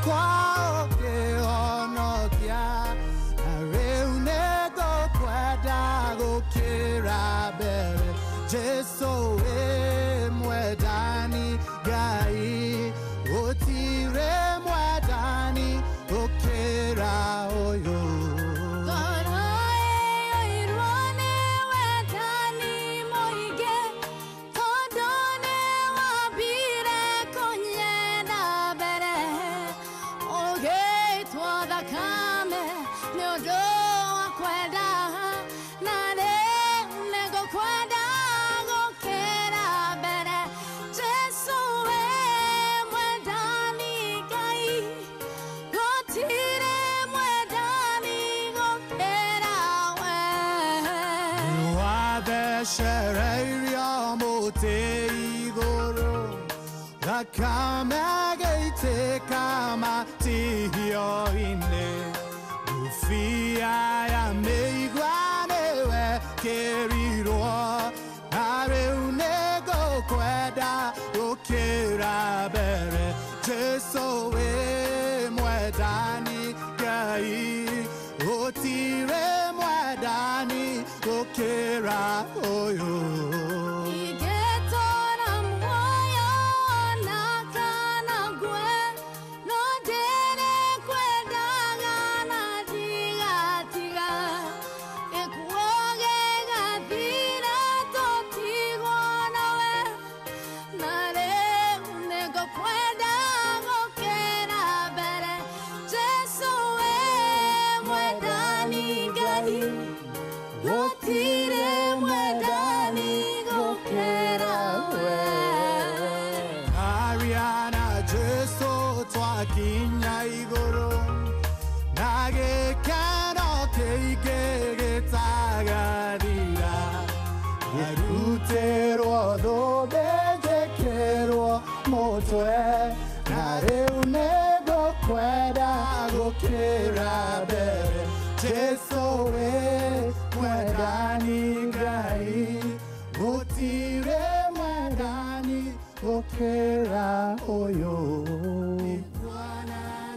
kwa ke ono kia Reune go kwada go kira bere Jeso e mwedani gai Otire mwedani go kira oyo Shereya mote igoro La kamagate kamati yo ine Ufia ya meiguane we keriro Are unego kweda okera bere Jeso we mwedani gai Otire mwedani okera oyo Kinya igoro nage kano keike tagarira Yarutero do bejekero motwe Nare unego kweda go kera bere Jeso we mwedani gai Otire mwedani go kera oyo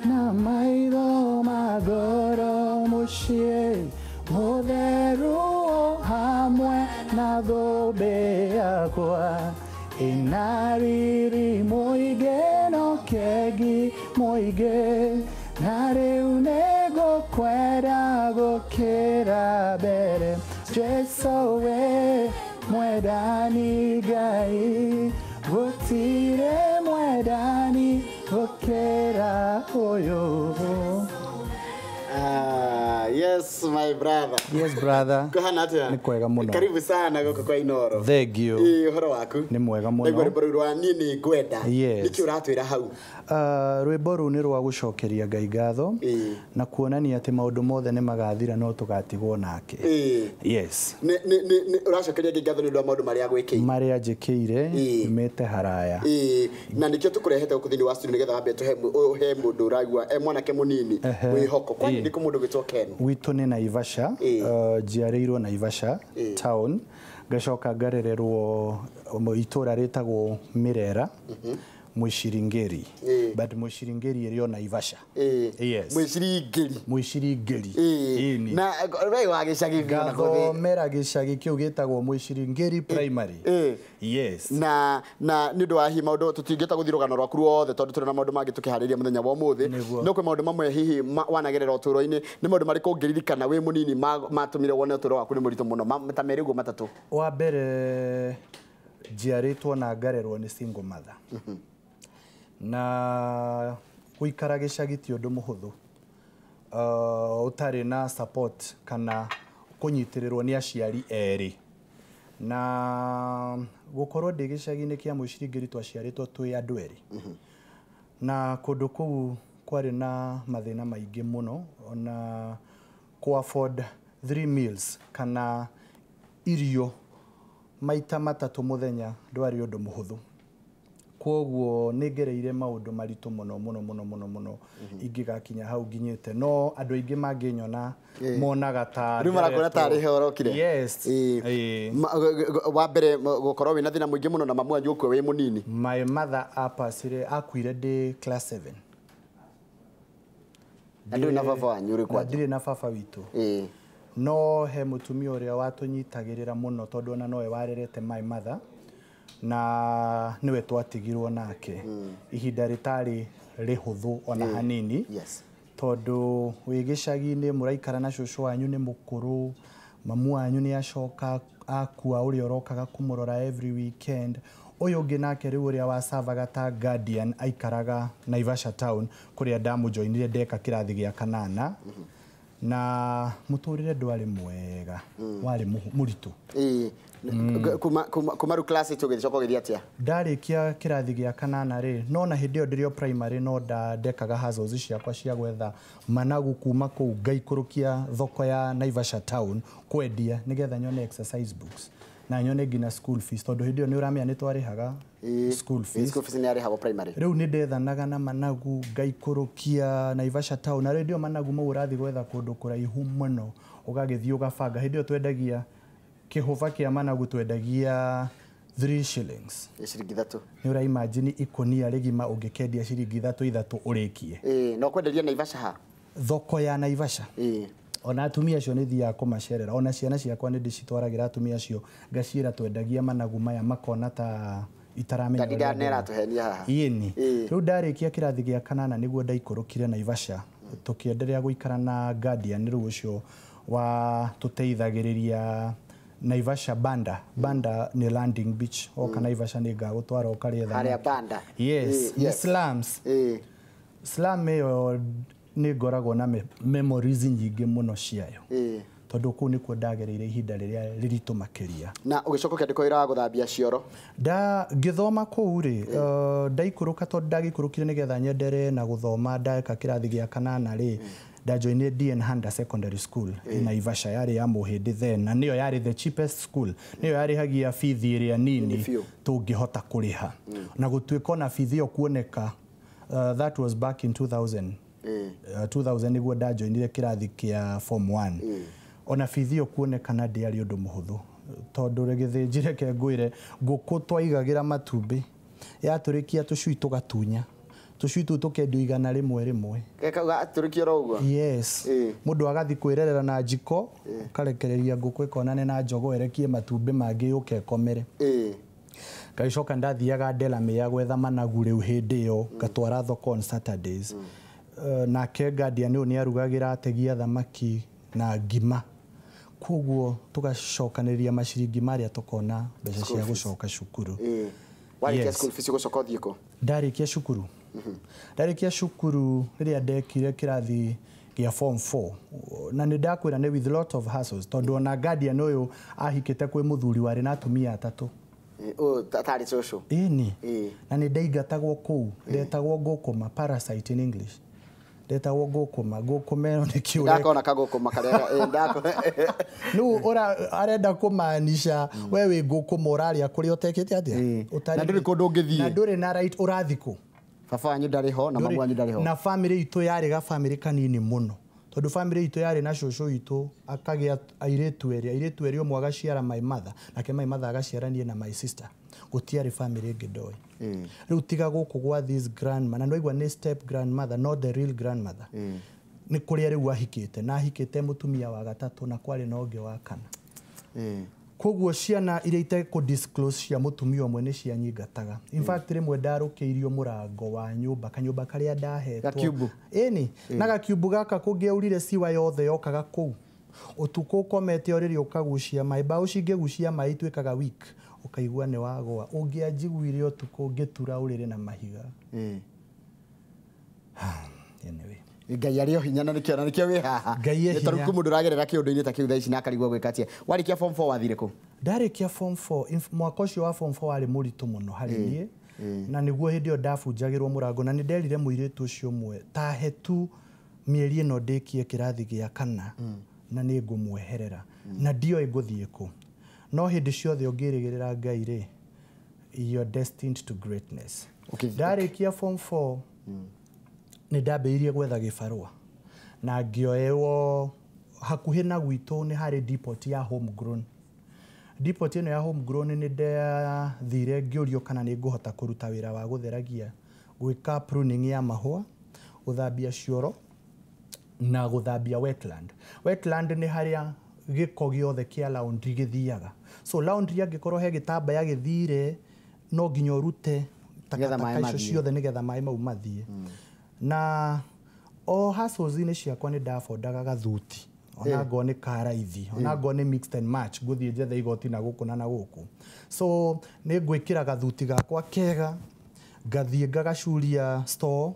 Na mairo magoro mushie Moderu hamwe na gobe akwa Inariri moige no kegi moige Nare unego kwera go kera bere Jeso we mwedani gai Otire mwedani okera oyo. Yes, my brother. Yes, brother. Kuhana atia? Ni kwega muno. Karibu sana goko kwa Inooro. Thank you. Uhoro waku? Ni mwega muno. Nigwa rwimbo rwa nini ngwenda. Yes. Niki uratwira hau? Rwimbo ru ni rwa gucokeria Ngai ngatho na kuonania ati maundu mothe ni magathira no tugatigwo nake. Yes. Ni uracokeria Ngai ngatho ni ndo maundu maria gwikire. Maria njikire mete haraya. Na nikio tukurehete ukuthini wa studio nigetha wambe tuhe mundu uragwa mwanake munini mwihoko. Kwa nini mundu gitwo Ken? Witu ni Naivasha, jiareirwo Naivasha town. Gacoka ngarererwo itura ritagwo Mirera. Mwishiringeri but Mwishiringeri iri Naivasha. Yes. Mwishiringeri ini na rei wa gicagi gatho mera gicagi kiu gitagwo Mwishiringeri primary. Yes. Na nindu wa hi maundu tutingita guthirugano rwaku ruothe tondu turi na maundu mangi tukihariria muthenya wa umuthi no kwe maundu mamwe hihi wanagerera uturo-ini ni maundu mari kungiririkana wi munini matumire wone uturo waku ni muritu muno matamerigo matatu. Wa mbere jiaritwo na ngarerwo ni single mother. Na kuikara gicagi ti undu muhuthu utari na support kana kunyitirirwo ni aciari eri na gukorwo ndi gicagi-ini kia Mwishiringeri twaciaritwo twi andu eri na kundu kuu kwari na mathina maingi muno ona ku afford 3 meals kana irio maita matatu muthenya ndwari undu muhuthu koguo nigereire maundu maritu muno ingigakinya hau nginyite no andu aingi manginyona monaga ta rimara kora tari horokire. Yes. Wa mbere gukorwo wina thina muingi muno na mamu anyu ukwe wi munini. My mother apasire akuire ndi class 7. Ndio na baba wanyu uri kwa. Ndire na baba witu. No he mutumia uria watunyitagirira muno tondu ona nowe warerete my mother na niwe twatigirwo nake. Ihinda ritari rihuthu ona hanini. Yes. Tondu wi gicagi-ini muraikara na cucu wanyu ni mukuru, mamu wanyu ni acoka akua uri orokaga kumurora every weekend. Uyu ungi nake riu uria wasavaga ta guardian aikaraga Naivasha town kuria ndamujoinire ndeka kirathi gia kanana. Na muturire ndwari mwega wari muritu. Kumaru class tugicokogeria atia? Ndarikia kirathi gia kanana ri no na hindi yo ndirio primary no ndekaga hazos ciakwa cia gwetha managu kuma kuu ngaikurukia thoko ya Naivasha town kwendia nigetha nyone exercise books na nyone ngina school fees tondu hindi yo ni uramia ni twarihaga school fees. School fees ni arihago primary. Riu ni ndethanaga na managu ngaikurukia Naivasha town na radio managu mau urathi gwetha kundu kuraihu muno ugagithii ugabanga hindi yo twendagia kihuva kia managu twendagia 3 shillings. Shilingi 3. Ni ura imagine ikonia rigima ungekendia shilingi 3 urikie. No kwenderia Naivasha ha? Thoko ya Naivasha. Ona atumia acio ni thia kumacerera ona ciana ciakwa ni ndicitwaragira atumia acio ngacira twendagia managu maya makona ta itaramenya. Ndida nera tuhenia haha. Yeni. Riu ndarikia kirathi gia kanana niguo ndaikurukire Naivasha. Tukiendelea guikara na guardian riu ucio wa tuteithagiriria Naivasha Banda. Banda ni landing beach. Oka Naivasha ni gagutwara okaretha. Haria Banda. Yes. Yes. Slums. Slum yo ni ngoragwo na memories nyingi muno ciayo. Tondu ku ni ndagereire ihinda riria riritu makiria. Na ugicoka kendiko ira guthambia cioro? Ngithoma kuu ri ndaikuruka tondu ndagikurukire nigetha nyendere na guthoma ndaka kirathi gia kanana ri ndajoinire DN Handa Secondary School in Naivasha yari ya muhindi then na niyo yari the cheapest school. Niyo yari hagia fithi iria nini tungihota kuriha. Na gutuika na fithi yo kuoneka that was back in 2000. 2000 niguo ndajoinire kirathi kia form 1. Ona fithi yo kuoneka na ndiari undu muhuthu tondu regithinjire ke ngwire nguku twaigagira matumbi yaturikia tucui tugatunya tucui tu tukendio 100 rimwe keka turikio roguo. Yes. Mundu agathi kwirerera na njiko karekereria nguku ikonane na njogo erekie matumbi mangi ukekomere. Kaicoka ndathiaga Delame ya gwetha managu riu hindi yo ngatwara thoko on Saturdays. Na ke guardian ni arugagira ategia thamaki na ngima. Koguo tugacokanĩria maciringi maria tukona mbeca cia gucoka cukuru. Warikia school fees gucoka thiiko? Ndarikia cukuru. Ndarikia cukuru riria ndekire kirathi gia form 4 na ni ndakwira ni with lot of hassles tondu ona guardian uyu ahikite kwi muthuri wari na atumia 3. Tatari social. Ini. Na ni ndaigatagwo kuu ndetagwo ngukuma parasite in English. Ndetagwo ngukuma ni kiure. Ndakona kagukuma karia ndako. Nu ora arenda kumaanisha wewe ngukuma uraria kuri utekete atia? Na nduri kundu ngithie. Na nduri na right urathiko. Baba wanyu ndari ho na mamu wanyu ndari ho. Na family itu yari ga family kanini muno. Tondu family itu yari na cucu itu akagia airetu eri omwe agaciara my mother nake my mother agaciaranie na my sister. Gutiari family ingi ndoi. Riu tiga guku gwa this grandma na ndoigwa ni step grandmother not the real grandmother. Ni kuria riu ahikite na ahikite mutumia wa gatatu na kwari na ungi wa kana. Koguo ciana iria ite ku disclose cia mutumia omwe ni cia nyingataga. In fact rimwe ndarukeirio murango wa nyumba kanyumba karia ndahetwo. Gakiubu. Eni na gakiubu gaka kungeurire siwa yothe yokaga kuu. Utuko komete oriri ukagucia mai ba ucingegucia mai twikaga week ukaigua ni wagwa ungianjiguire utuko ngetura urire na mahiga. Anyway Ngai ario hinya na nikio wi haha. Taruku mundu ragerera kiundu-ini ta kiu thaici na akarigwo gwikatia. Warikia form 4 wathire ku? Ndarikia form 4 mwaka ucio wa form 4 ari muritu muno hari nie. Na niguo hindi yo ndabunjagirwo murango na ni nderire muiritu ucio mwe ta hetu mieri ino ndikie kirathi gia kana na ni ngumweherera na ndio iguthie ku. No hindi ciothe ungirigirira Ngai ri you're destined to greatness. Ndarikia form 4 ni ndambĩrĩirie gwetha gĩbarũa na ngĩoewo hakuhĩ na gwitũ nĩ harĩ depot ya homegrown. Depot ĩno ya homegrown nĩ ndathire ngĩũrio kana nĩ ngũhota kũruta wĩra wa gũtheragia gwĩka pruning ya mahũa, gũthambia cioro na guthambia wetland. Wetland nĩ harĩa gĩko gĩothe kĩa laundry gĩthiaga. So laundry angĩkorwo he gĩtambaya gĩthire no nginya ũrute takataka icio ciothe nĩgetha maĩ mau mathiĩ. Na o hustles-inĩ ciakwa nĩ ndafondaga gathuti. Ona ngo nĩ karaithi, ona ngo nĩ mixed and match, gũthiĩ njethe igoti na gũkũ na gũkũ. So nĩ ngwĩkĩra gathuti gakwa kega, ngathiĩ ngagacuria store,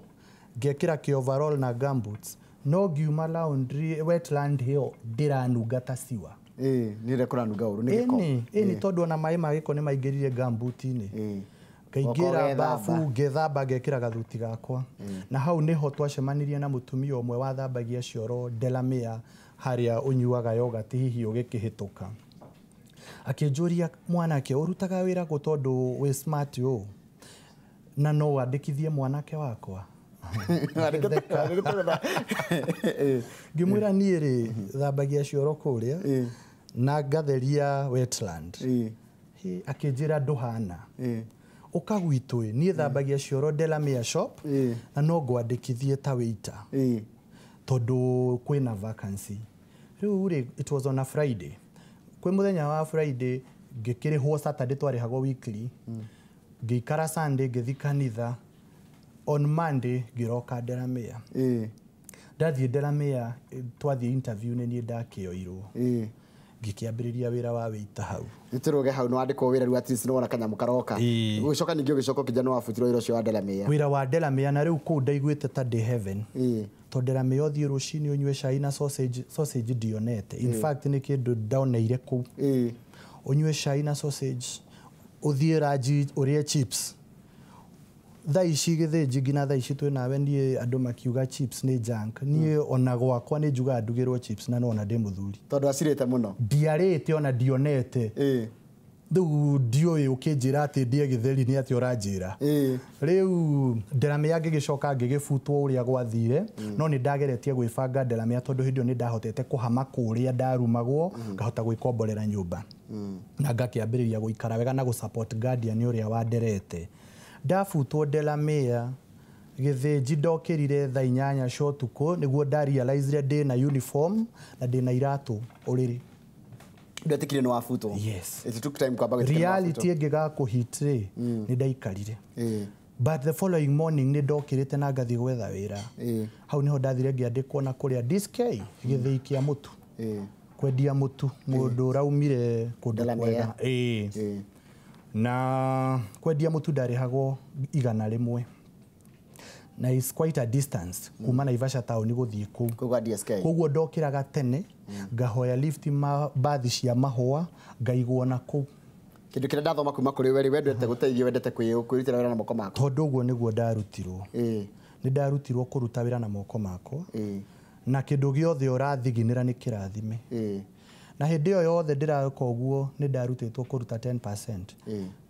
ngekĩra kĩ overall na gumboots. No ngiuma laundry wetland hiyo ndiranunga ta siwa. Nĩ kũranunga ũru nĩ gĩko. Ni tondũ ona maĩ ma gĩko nĩ maingĩrire gumboot-inĩ. Ngaingĩra bafu ngethamba ngekĩra gathuti gakwa. Na hau nĩho twacemanirie na mũtumia ũmwe wathambagia cioro Delamere harĩa ũnyuaga yogurt hihi ũgĩkĩhĩtũka. Akĩnjũria mwanake ũrutaga wĩra kũ tondũ wĩ smart ũũ? Na no wandĩkithie mwanake wakwa. Ngĩmwĩra niĩ rĩ thambagia cioro kũrĩa na ngatheria wetland. Akĩnjĩra ndũhana. Ũka gwitũ niĩ thambagia cioro Delamere shop na no ngwandĩkithie ta waiter. Tondũ kwĩna vacancy. Rĩu rĩ it was on a Friday. Kwĩ mũthenya wa Friday ngĩkĩrĩhwo Saturday twarĩhagwo weekly. Ngĩikara Sunday ngĩthi kanitha. On Monday ngiroka Delamere. Ndathiĩ Delamere twathiĩ interview nĩ niĩ ndakĩoirwo. Ngĩkĩambĩrĩria wĩra wa waiter hau. Nĩtũroge hau no andĩkwo wĩra rĩu at least no ona kanyamũ karoka. Gũcoka ningĩ ũgĩcoka kijana wabutirwo wĩra ũcio wa Delamere. Wĩra wa Delamere na rĩu kũu ndaiguĩte ta ndĩ heaven. Tondũ Delamere ũthiĩ rũcinĩ ũnyue cai na sausage ndionete. In fact nĩ kĩndũ ndaoneire kũu. Ũnyue cai na sausage, ũthiĩ ranji ũrĩe chips. Thaa ici gĩthĩnji nginya thaa ici twĩ nawe niĩ andũ makiuga chips nĩ junk. Niĩ ona gwakwa nĩ njugaga ndugĩrwo chips na no ona ndĩ mũthuri. Tondũ acirĩte mũno. Ndiarĩte ona ndionete. Rĩu ndiũĩ ũkĩnjĩra atĩ ndĩe gĩtheri nĩ atĩ ũranjĩra. Rĩu Delamere ngĩgĩcoka ngĩgĩbutwo ũrĩa gwathire no nĩ ndageretie gwĩbanga Delamere tondũ hĩndĩ ĩyo nĩ ndahotete kũhama kũrĩa ndarumagwo ngahota gwĩkomborera nyũmba. Na ngakĩambĩrĩria gũikara wega na gũsupport guardian ũrĩa wanderete. Ndabutwo Delamere gĩthĩnji ndokĩrire thaa 8 cia ũtukũ nĩguo ndarealize ndĩ na uniform na ndĩ na iratũ ũrĩrĩ. Ndetĩkire no wabutwo. Yes. It took time kwamba reality ĩngĩgakũhit rĩ nĩ ndaikarire. But the following morning nĩ ndokĩrĩte na ngathiĩ gwetha wĩra. Hau niho ndathire ngĩandĩkwo na kũrĩa DSK gĩthĩi kĩa mũtu. Kwendia mũtu mũndũ ũraumire kũndũ kwega. Na kwendia mũtu ndarĩhagwo 100 na is quite a distance kuma Naivasha town gũthiĩ kũu. Kũgwa DSK. Koguo ndokĩraga tene ngahoya lift bathi cia mahũa ngaigwo na kũu. Kĩndũ kĩrĩa ndathoma kuma kũrĩ we wendete gũteithia wendete kwĩrutĩra wĩra na moko mako. Tondũ ũguo nĩguo ndarutirwo. Nĩ ndarutirwo kũruta wĩra na moko makwa. Na kĩndũ gĩothe ũrathiginĩra nĩ kĩrathime. Na hĩndĩ ĩyo yothe ndĩraka ũguo nĩ ndarutĩtwo kũruta 10%.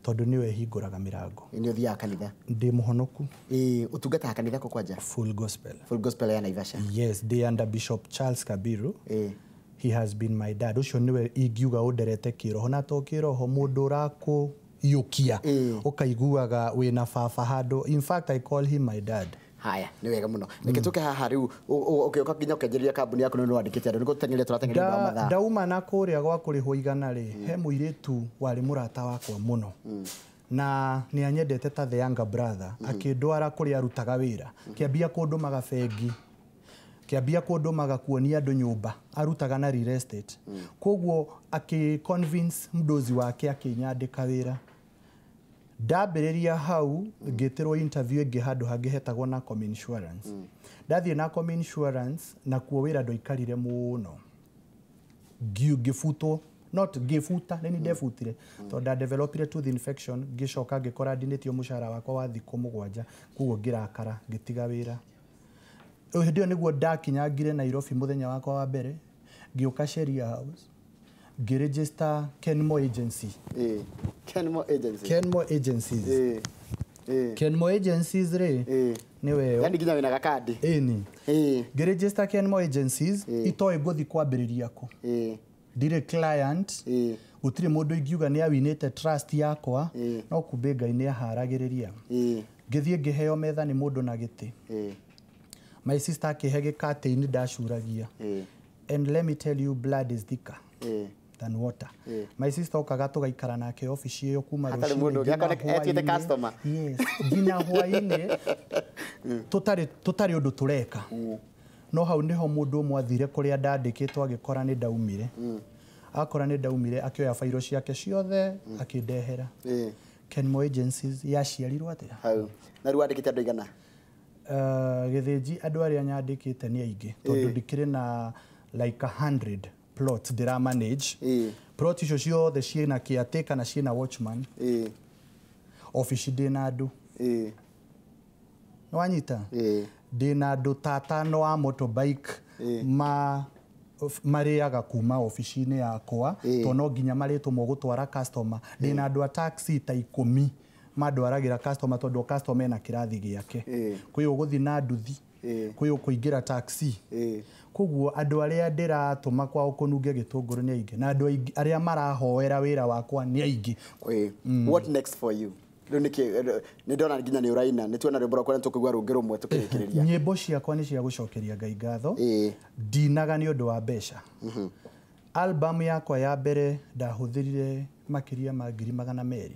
Tondũ nĩwe hingũraga mĩrango. Nĩ ũthiaga kanitha. Ndĩ mũhonoku. Ũtungataga kanitha kũ kwanja? Full gospel. Full gospel ya Naivasha. Yes, they under Bishop Charles Kabiru. He has been my dad. Ucio niwe ingiuga ũnderete kĩroho na to kĩroho mũndũ ũrakũiyũkia ũkaiguaga wĩna baba handũ. In fact I call him my dad. Haya nĩ wega mũno. Nĩkĩtuke haha rĩu ũkĩoka nginya ũkĩanjĩrĩria kambuni yaku nĩ wandĩkĩte andũ nĩ gũteng'eria tũrateng'eria mathaa. Ndauma na kũrĩa gwa kũrĩhwo igana rĩ he mũirĩtu warĩ mũrata wakwa mũno. Na nĩ anyendete ta the younger brother akĩndwara kũrĩa arutaga wĩra. Kĩambia kũndũmaga bengi. Kĩambia kũndũmaga kuonia andũ nyũmba arutaga na real estate. Koguo akĩ-convince mdozi wake akĩnyandĩka wĩra. Ndambĩrĩria hau ngĩtĩrwo interview ĩngĩ handũ hangĩ hetagwo na com insurance. Ndathiĩ na com insurance na kuo wĩra ndũikarire mũno. Ngĩbutwo not ngĩbuta nĩ ndebutire tondũ ndadevelopire tooth infection ngĩcoka ngĩkora ndinĩtio mũcara wakwa wa thikũ 7 koguo ngĩrakara ngĩtiga wĩra. Hĩndĩ ĩyo nĩguo ndakinyangire Nairobi mũthenya wakwa wa mbere ngĩũka Sheria House ngĩregister Kenmo Agency. Kenmo Agency. Kenmo Agencies. Kenmo Agencies rĩ nĩwe yani nginya wĩna gakadi. Ĩni. Ngĩregister Kenmo Agencies itoĩ ngũthi kwambĩrĩria kũ. Ndire client. Gũtirĩ mũndũ ingiuga nĩ awinĩte trust yakwa no kumbe Ngai nĩ aharagĩrĩria. Ngĩthiĩ ngĩheo metha nĩ mũndũ na gĩtĩ. my sister akihege kate-ini ndacuragia and let me tell you blood is thicker than water. My sister okaga tugaikara nake office iyo kuma customer. Yes, gina hwaine tutari undu tureka. No hau niho mundu mwathire kuria ndandikitwo agikora ni ndaumire. Akora ni ndaumire akioya fairo ciake ciothe akindehera. Kenmo agencies yaciarirwo atia? Hau. Na riu andikite andu igana? Githinji andu aria nyandikite ni aingi tondu ndikire na like 100 plots ndira manage. Plot icio ciothe ciina caretaker na ciina watchman. Office ndina andu. No anyita? Ndina andu tatano wa motorbike mariaga kuma office-ini yakwa to no nginya maritwo gutwara customer. Ndina andu a taxi ta 10 madwaragira customer tondu customer ena kirathi giake. Kwi uguthi na nduthi. Kwi ukuingira taxi. Koguo andu aria ndiratuma kwa ukununge gitunguru ni aingi na andu aria marahoera wira wakwa ni aingi. What next for you? Ni ndona nginya ni uraina ni tuona rwimbo rwakwa tukugwa rungi rumwe tukirikiria. Nyimbo ciakwa ni cia gucokeria Ngai ngatho. Ndinaga ni undu wa mbeca. Album yakwa ya mbere ndahuthirire makiria ma 200,000.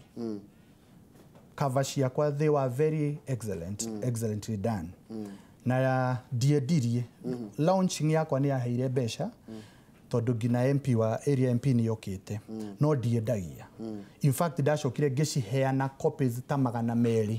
Cover ciakwa they were very excellent, excellently done. Na ndiendirie launching yakwa ni yaheire mbeca tondu ngina MP wa area MP ni yokite no ndiendagia. In fact ndacokire ngiciheana copies ta 200.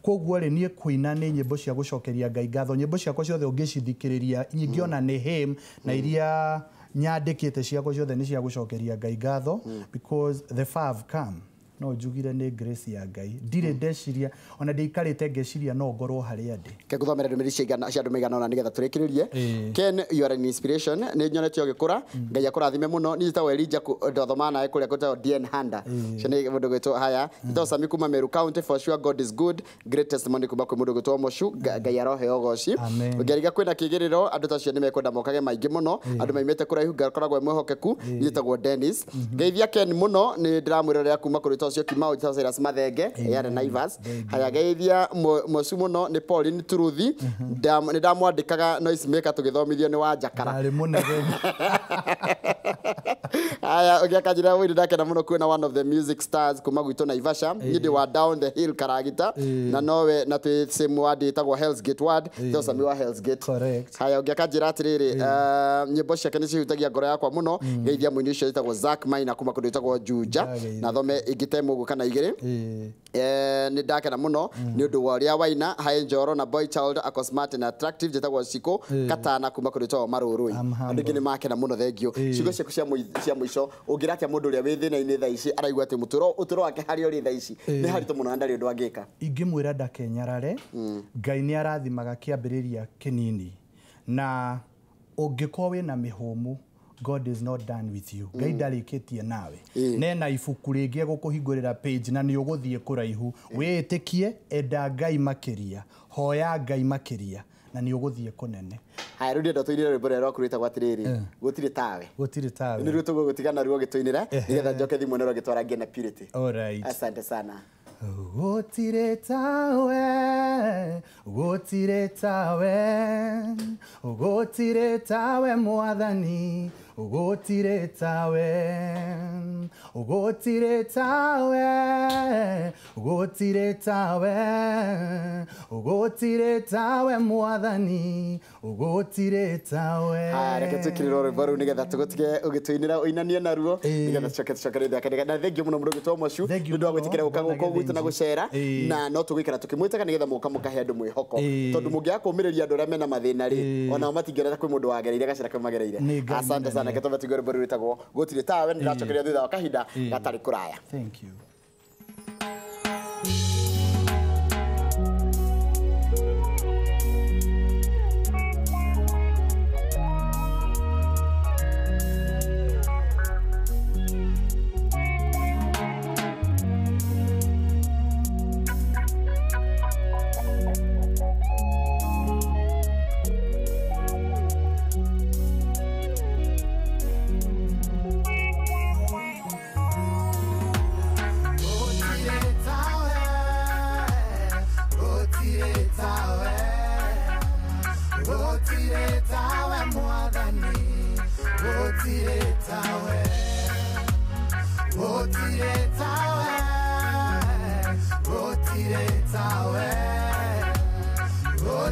Koguo ri nie kuina ni nyimbo cia gucokeria Ngai ngatho. Nyimbo ciakwa ciothe ungicithikiriria nyingiona ni hymn na iria nyandikite ciakwa ciothe ni cia gucokeria Ngai ngatho because the far have come. No njugire ni grace ya Ngai ndire ndeciria ona ndikarite ngeciria no ngorwo haria ndi ke guthomera ndumiri cia andu maigana ona nigetha turikiririe. Ken, you are an inspiration. Ni nyonete ogikura Ngai akurathime muno. Ni ta Elija ndothoma nae kuria kuta DN Handa cene mundu gwito haya ito Sami kuma Meru County. For sure God is good. Great testimony kuma kwi mundu gwito Moshu. Ngai arohe ogoci ngeriga kwina kigiriro andu tacio ni mekwenda mokage maingi muno andu maimete kuraihu ngakoragwo mwihokeku yitagwo Dennis. Ngeithia Ken muno ni ndiramwirorera kuma kuri cio Kimau Tasiras Mathenge yare Naivas. Haya geithia Mosu muno ni Pauline Truthi ni ndamwandikaga noise maker tugithomithio ni wa Jakara. Ari munege. Haya ugiakajira windi ndakena muno kwina one of the music stars kuma gwito Naivasha. Ndi wa down the hill karagita na nowe na twi same word itagwo Hell's Gate word to Sami wa Hell's Gate. Correct. Haya ugiakajira atiriri nyimbo ciake ni cihutagia ngoro yakwa muno. Geithia mwini ucio itagwo Zack Maina kuma kundu itagwo Juja na thome igitemo gugu kana igiri. Ni ndakena muno ni undu wa ria waina Hae Njoro na Boy Child ako smart and attractive jetagwo Siko Katana kuma kundu itagwo Marurui. Andu ngini makena muno thengio. Ciugo ciaku cia mwisho ungiratia mundu ria withina-ini tha ici araigua ati uturo wake hari uri tha ici ni harito muno ndari undu angika. Ingimwira ndakenyarare Ngai ni arathimaga kiambiriria kinini na ungikorwo wina mihumu God is not done with you. Ngai ndarikitie nawe. Nena ibuku ringi gukuhingurira page na ni uguthie kuraihu. Witikie enda Ngai makiria. Hoya Ngai makiria na ni uguthie kunene. Haya rudi ndo tuinire rwimbo rero kurita gwatiriri gutire tawe. Gutire tawe. Ni rutugo gutigana ruo gituinira nigetha njoke thimu nero gitwara ngena purity. All right. Asante sana. Gutire tawe, gutire tawe, gutire tawe mwathani, gutire tawe, gutire tawe, gutire tawe, gutire tawe mwathani, gutire tawe. Haya reke tukiriro rwimbo ru nigetha tugutige ugituinira uinanie naruo nigetha tucoke thaka na thengi muno mundu gwitwo Moshu ndu wa gwitikira gukangu koguita na gucera na no tugwikara tukimwitaga nigetha muka mukahe andu mwihoko tondu mungia kumiriria andu aria mena mathina ri ona matingirera kwi mundu wagereire gacira kamagereire. Asante sana ke tobe tigore boru ritagwo gutire tawe ndiracokeria thutha wa kahinda gatari kuraya. Thank you.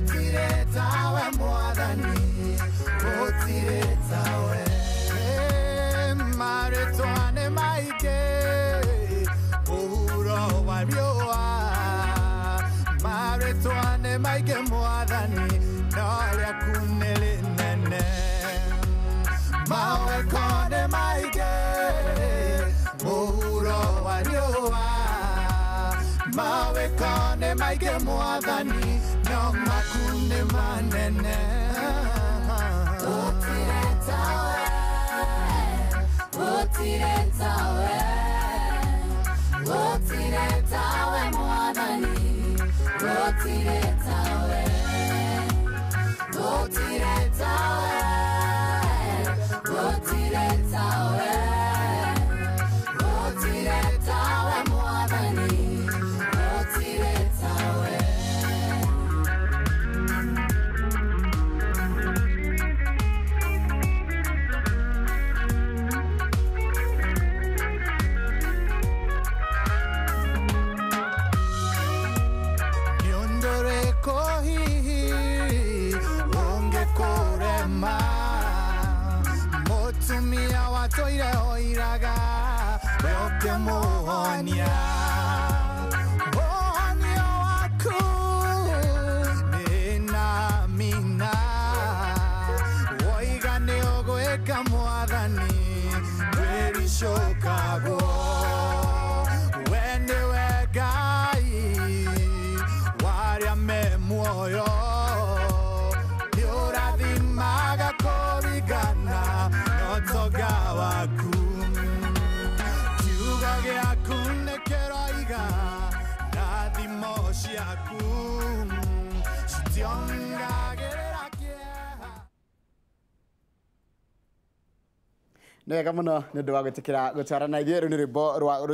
gutire tawe mwathani gutire tawe maretwane maige uhuro wa riua maretwane maige mwathani noria kunele nene mawe kone maige uhuro wa riua mawe kone maige mwathani no makune manene gutire tawe gutire tawe gutire tawe mwathani gutire tawe gutire tawe gutire tawe gutire tawe mwathani gutire tawe Toire oiraga Roke mohonia Mohonia waku Nina mina Oiga neogoeka mwathani Dweri shokago Wende wegai Waria me muoyo Yorathimaga korigana Notoga waku Kiuga giaku nekeroiga Nathimo ciaku Citiongagerera kieha Nega muno ndu wa gutikira gutwarana ithuĩ rĩu nĩ rwĩmbo rwa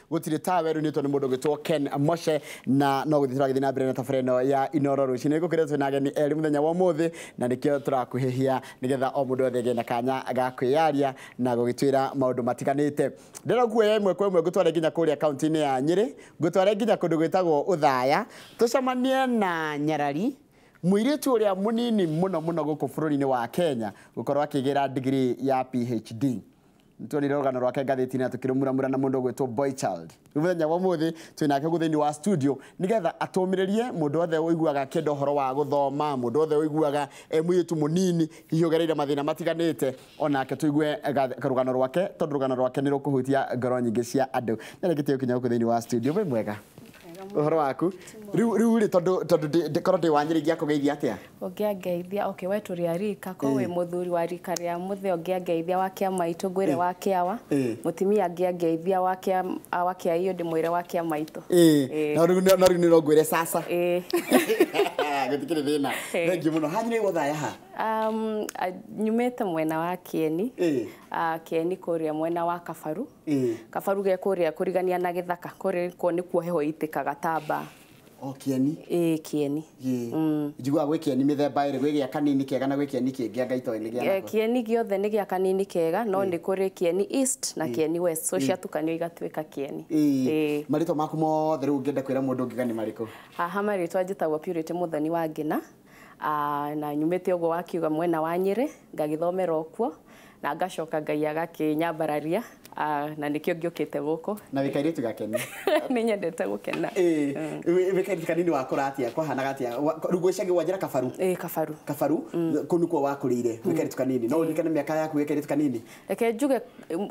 gutire tawe runĩtwo nĩ mũndũ gwĩtwo Ken Moshe na no gũthiĩ tũragĩthiĩ na mbere na tabarĩra ĩno ya Inooro Ruciini nĩgũkorwo twĩna ageni erĩ mũthenya wa ũmũthĩ na nĩkĩo tũrakũhĩhia nĩgetha o mũndũ wothe agĩe na kanya ga kwĩyaria na gũgĩtwĩra maũndũ matiganĩte ndĩra kuoya ĩmwe kwa ĩmwe ngũtware nginya kũrĩa kaunti-inĩ ya Nyĩrĩ ngũtware nginya kũndũ gwĩtagwo Ũthaya tũcemanie na Nyarari mũirĩtu ũrĩa mũnini mũno mũno gũkũ bũrũri-inĩ wa Kenya gũkorwo akĩgĩra degree ya PhD Ntoni rogano rwake ngathĩti-inĩ na tũkĩrũmuramũra na mũndũ gwĩtwo Boy Child mũthenya wa mũthĩ twĩnake thĩinĩ wa studio nĩgetha atũmĩrĩrie mũndũ othe ũiguaga kĩndũ ũhoro wa gũthoma mũndũ othe ũiguaga mũirĩtu mũnini hihi ũgereire mathĩna matiganĩte onake tũigue karũgano rwake tondũ rũgano rwake nĩ rũkũhutia ngoro nyingĩ cia andũ nĩrekĩte ũkinya gũkũ thĩinĩ wa studio we mwega ũhoro waku rĩu rĩ tondũ korwo ndĩ wa Nyĩrĩ ingĩakũgeithia atĩa ũngĩangeithia okay we tũrĩ arika ko wĩ mũthuri wa rika rĩa mũthĩ ũngĩangeithia wa kĩa maitũ ngwĩre wa kĩawa mũtumia angĩangeithia wa kĩa iyo ndĩmwĩre wa kĩa maitũ na rĩu nĩ ngwĩre sasa gũtikĩrĩ thĩna thengiũ mũno hanyu nĩ Ũthaya ha nyumĩte mwena wa Kieni Kieni kũrĩa mwena wa Kabaru Kabaru ge kũrĩa kũrigania na Gĩthaka kũrĩ nĩkuo heho itĩkaga tamba Kieni Kieni njigua gwĩ Kieni mĩthemba ĩrĩ gwĩ gĩa kanini kega na gwĩ Kieni kĩngĩ ngaitoĩ gĩa Kieni gĩothe nĩ gĩa kanini kega no nĩ kũrĩ Kieni East na Kieni West so ciatukanio igatuĩka Kieni marĩtwa maku mothe rĩu ngĩenda kwĩra mũndũ ũngĩ nĩ marĩkũ haha marĩtwa njĩtagwo Purity Mũthoni wa Ngina na nyumĩte ũguo wakiuga mwena wa Nyĩrĩ ngagĩthomera okuo na ngacoka Ngai agakĩnyambararia na nĩkĩo ngĩũkĩte gũkũ na wĩkairĩtu gakeni nĩ nyendete gũkena wĩkairĩtu kanini wakũra atĩa kwahanaga atĩa rĩu gwĩcagi wanjĩra Kabaru Kabaru kũu nĩkuo wakũrĩire wĩkairĩtu kanini no ũririkane mĩaka yaku wĩkairĩtu kanini reke njuge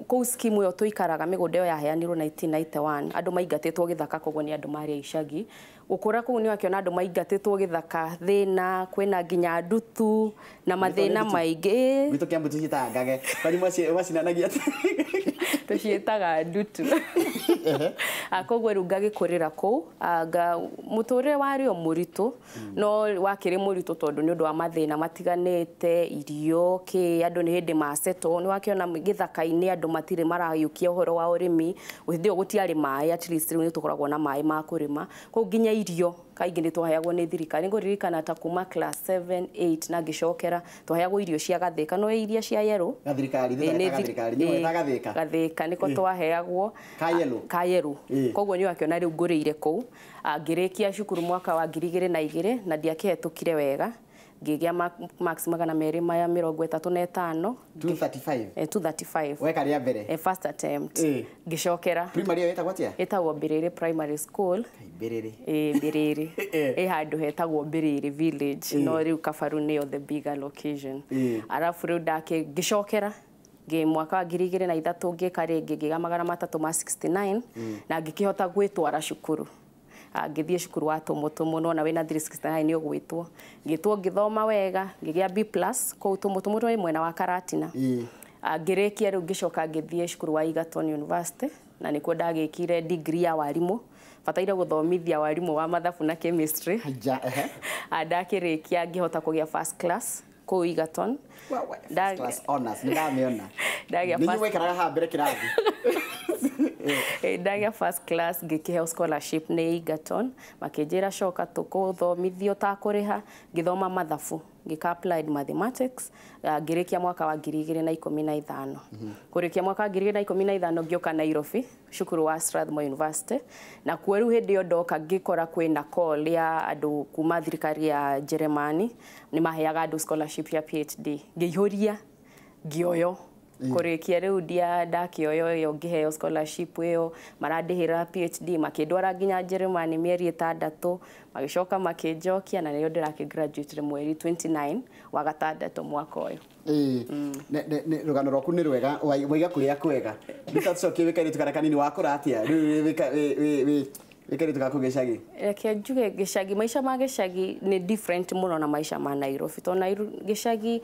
kũu skimu ĩyo tũikaraga mĩgũnda ĩyo yaheanirwo 1991 andũ maingatĩtwo Gĩthaka koguo nĩ andũ marĩ icagi gũkũra kũu nĩ wakĩona andũ maingatĩtwo Gĩthaka thĩna kwĩna nginya ndutu na mathĩna maingĩ gwitũ Kĩambu tũciĩtangage kwani mwacinanagia tũciĩtaga ndutu koguo rĩu ngagĩkũrĩra kũu mũtũrĩre warĩ o mũritũ no wakĩrĩ mũritũ tondũ nĩ ũndũ wa mathĩna matiganĩte irio andũ nĩ hĩndĩ maceto nĩ wakĩona Gĩthaka-inĩ andũ matirĩ marayũkia ũhoro wa ũrĩmi hĩndĩ ĩyo gũtiarĩ maĩ at least rĩu nĩ tũkoragwo na maĩ ma kũrĩma koguo nginya irio kaingĩ nĩ twaheagwo nĩ thirikari ngũririkana ta kuma class 7 8 na ngĩcokera twaheagwo irio cia gathĩka no iria cia yellow gathirikari gathĩka nĩko twaheagwo ka yellow koguo nĩ wakiona rĩu ngũrĩire kũu ngĩrĩkia cukuru mwaka wa 2002 na ndiakĩhetũkire wega ngĩgĩa max 235 235 weka rĩa mbere first attempt ngĩcokera primary wetagwo atia etagwo Mbiriri primary school Mbiriri handũ hetagwo Mbiriri village no rĩu Kabaru nĩyo the bigger location arafu rĩu ngĩcokera mwaka wa 2003 ngĩka rĩngĩ ngĩga 369 na ngĩkĩhota gwĩtwara cukuru ngĩthiĩ cukuru wa Tumutumu no na wĩna 369 nĩ ũgwĩtwo ngĩthoma wega ngĩgĩa B+ kũu Tumutumu nĩ mwena wa Karatina ngĩrĩkia rĩu ngĩcoka ngĩthiĩ cukuru wa Egerton University na nĩkuo ndagĩkire degree ya warimũ bataire gũthomithia warimũ wa mathabu na chemistry ndakĩrĩkia ngĩhota kũgĩa first class kũu Egerton first class honors nĩndamĩona nĩ wekaraga ha mbere kĩrathi ndagĩa first class ngĩkĩheo scholarship nĩ Egerton makĩnjĩra coka tũkũthomithio takũrĩha ngĩthoma mathabu ngĩka applied mathematics ngĩrĩkia mwaka wa 2015 kũrĩkia mwaka wa 2015 ngĩoka Nairobi cukuru wa Strathmore University na kuo rĩu hĩndĩ ĩyo ndoka ngĩkora kwĩna call ya andũ kuma thirikari ya Jeremani nĩ maheaga andũ scholarship ya PhD ngĩihũria ngĩoyo kũrĩkia rĩu ndakĩoyo yo ngĩheo scholarship ĩyo marandĩhĩra PhD makĩndwara nginya Jeremani mĩeri 6 magĩcoka makĩnjokia na nĩyo ndĩrakĩgraduate mweri 29 wa gatandatũ mwaka ũyũ rũgano rwaku nĩ rwega waiga kũrĩa kwega nĩtatucokie wĩkaire tukara kanini wakũra atia wĩkaire tukakũ gĩcagi reke njuge gĩcagi maica ma gĩcagi nĩ different mũno na maica ma Nairobi tondũ gĩcagi